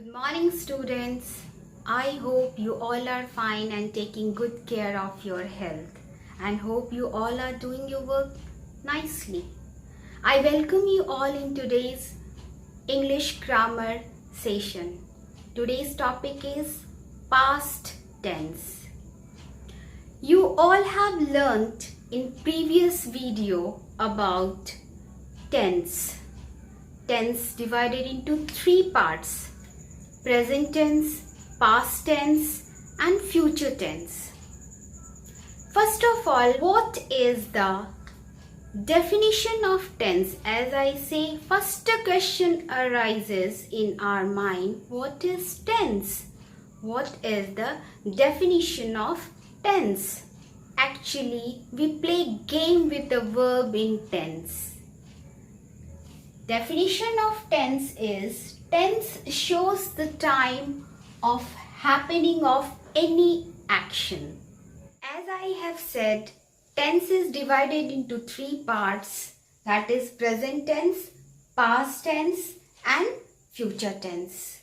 Good morning, students. I hope you all are fine and taking good care of your health, and hope you all are doing your work nicely. I welcome you all in today's English grammar session. Today's topic is past tense. You all have learnt in previous video about tense. Tense divided into three parts: present tense, past tense and future tense. First of all, what is the definition of tense? As I say, first a question arises in our mind: what is tense? What is the definition of tense? Actually, we play game with the verb in tense. Definition of tense is: tense shows the time of happening of any action. As I have said, tense is divided into three parts, that is present tense, past tense and future tense.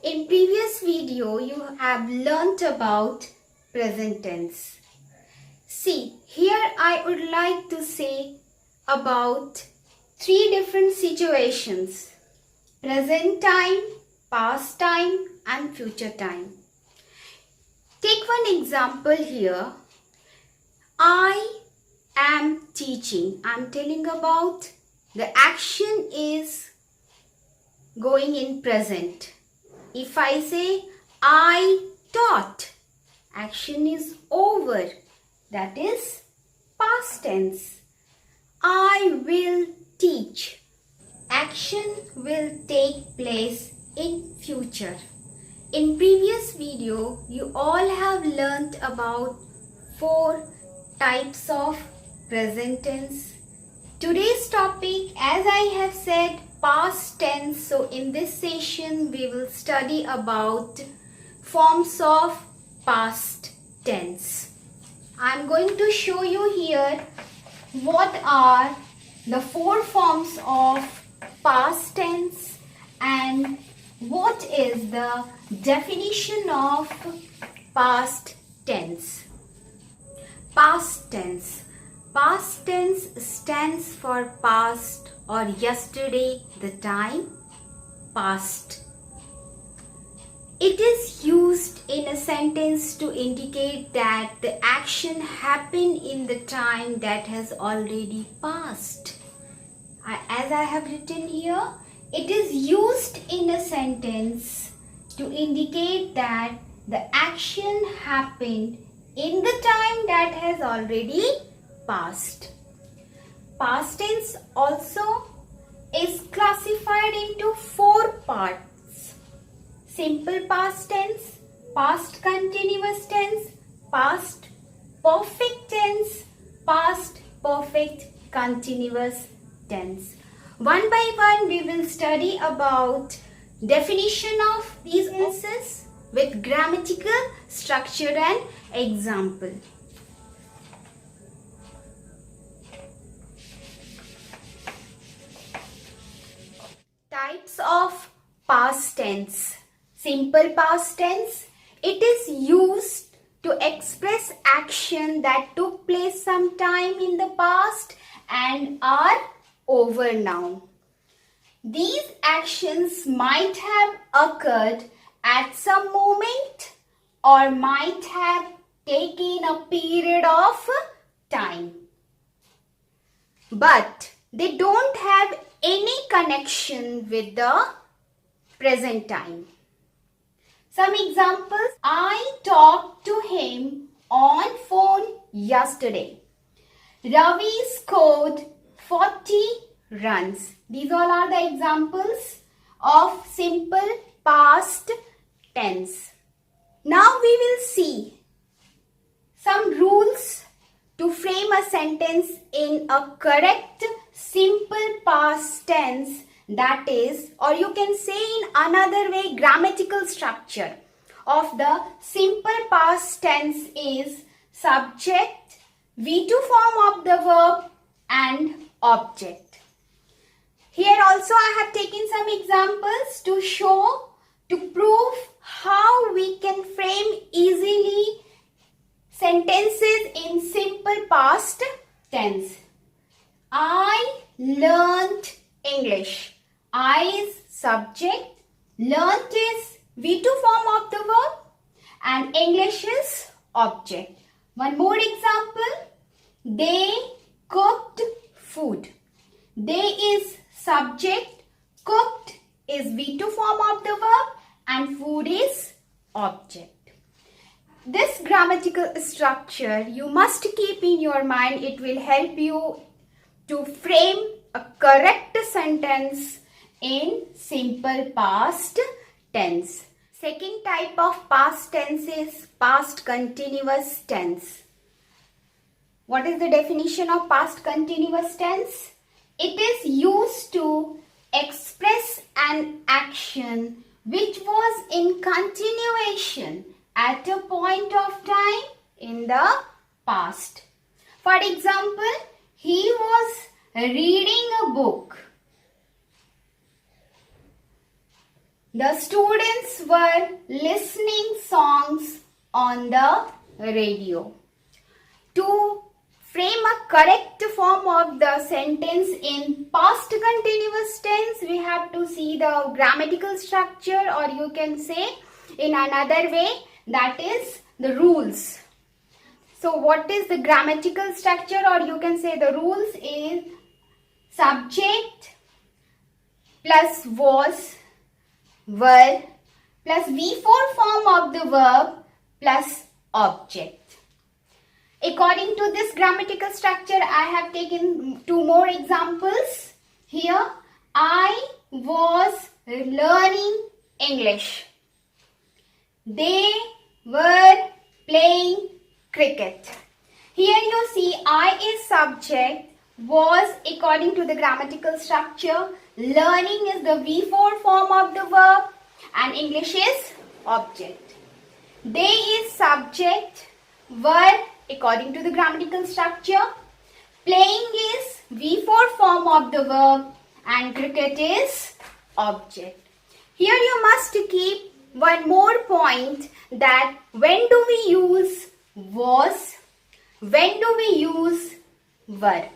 In previous video, you have learnt about present tense. See, here I would like to say about three different situations: present time, past time and future time. Take one example here. I am teaching. I am telling about the action is going in present. If I say I taught, action is over. That is past tense. I will teach. Action will take place in future. In previous video, you all have learnt about four types of present tense. Today's topic, as I have said, past tense. So in this session, we will study about forms of past tense. I am going to show you here what are the four forms of past tense and what is the definition of past tense. Past tense. Past tense stands for past or yesterday, the time, past. It is used in a sentence to indicate that the action happened in the time that has already passed. As I have written here, it is used in a sentence to indicate that the action happened in the time that has already passed. Past tense also is classified into four parts: simple past tense, past continuous tense, past perfect tense, past perfect continuous tense. One by one, we will study about definition of these tenses with grammatical structure and example. Types of past tense. Simple past tense. It is used to express action that took place sometime in the past and are over now. These actions might have occurred at some moment or might have taken a period of time, but they don't have any connection with the present time. Some examples: I talked to him on phone yesterday. Ravi scored 40 runs. These all are the examples of simple past tense. Now we will see some rules to frame a sentence in a correct simple past tense, that is, or you can say in another way, grammatical structure of the simple past tense is subject, V2 form of the verb and object. Here also I have taken some examples to show to prove how we can frame easily sentences in simple past tense. I learnt English. I is subject, learnt is V2 form of the verb, and English is object. One more example. They cooked food. They is subject, cooked is V2 form of the verb, and food is object. This grammatical structure you must keep in your mind. It will help you to frame a correct sentence in simple past tense. Second type of past tense is past continuous tense. What is the definition of past continuous tense? It is used to express an action which was in continuation at a point of time in the past. For example, he was reading a book. The students were listening songs on the radio. To frame a correct form of the sentence in past continuous tense, we have to see the grammatical structure, or you can say in another way, that is the rules. So what is the grammatical structure, or you can say the rules is subject plus was, were, plus V4 form of the verb plus object. According to this grammatical structure, I have taken two more examples. Here, I was learning English. They were playing cricket. Here you see I is subject, was according to the grammatical structure, learning is the V4 form of the verb, and English is object. They is subject, were according to the grammatical structure, playing is V4 form of the verb, and cricket is object. Here you must keep one more point, that when do we use was, when do we use were.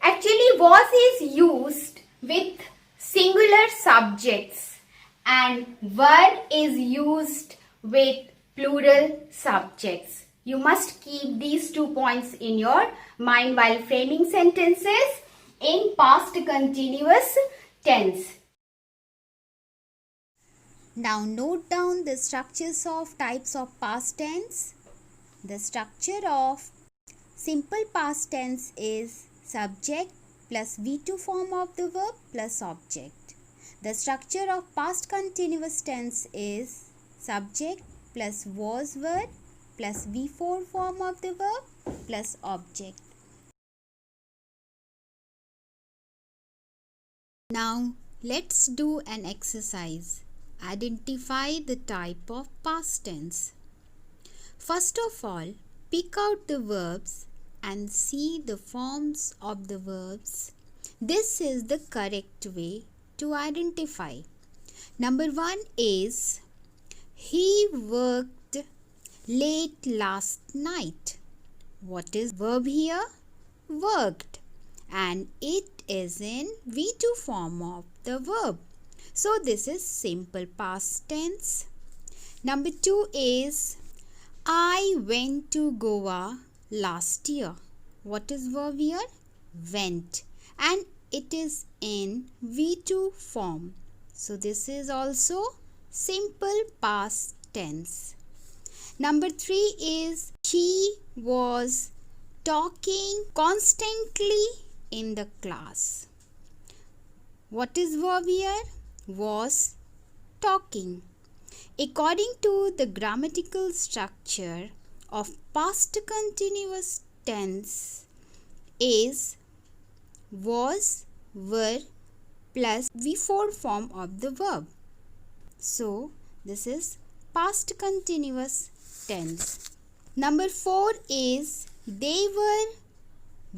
Actually, was is used with singular subjects and were is used with plural subjects. You must keep these 2 points in your mind while framing sentences in past continuous tense. Now note down the structures of types of past tense. The structure of simple past tense is subject plus V2 form of the verb plus object. The structure of past continuous tense is subject plus was, were plus V4 form of the verb plus object. Now let's do an exercise. Identify the type of past tense. First of all, pick out the verbs and see the forms of the verbs. This is the correct way to identify. Number 1 is he worked late last night. What is verb here? Worked, and it is in V2 form of the verb. So this is simple past tense. Number 2 is I went to Goa last year. What is verb here? Went, and it is in V2 form. So this is also simple past tense. Number 3 is she was talking constantly in the class. What is verb here? Was talking. According to the grammatical structure of past continuous tense is was, were plus V4 form of the verb. So this is past continuous tense. Number 4 is they were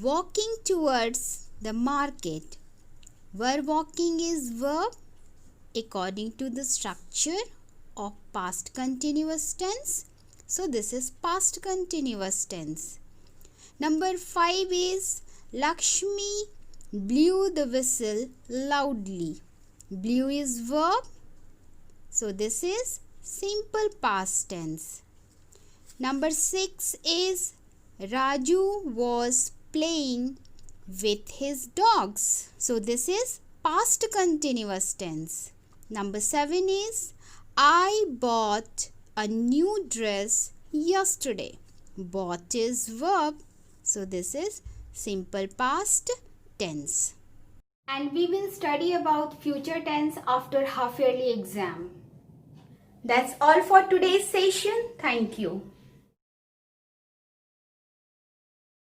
walking towards the market. Were walking is verb according to the structure of past continuous tense. So this is past continuous tense. Number 5 is Lakshmi blew the whistle loudly. Blew is verb. So this is simple past tense. Number 6 is Raju was playing with his dogs. So this is past continuous tense. Number 7 is I bought a new dress yesterday. Bought is verb. So this is simple past tense. And we will study about future tense after half yearly exam. That's all for today's session. Thank you.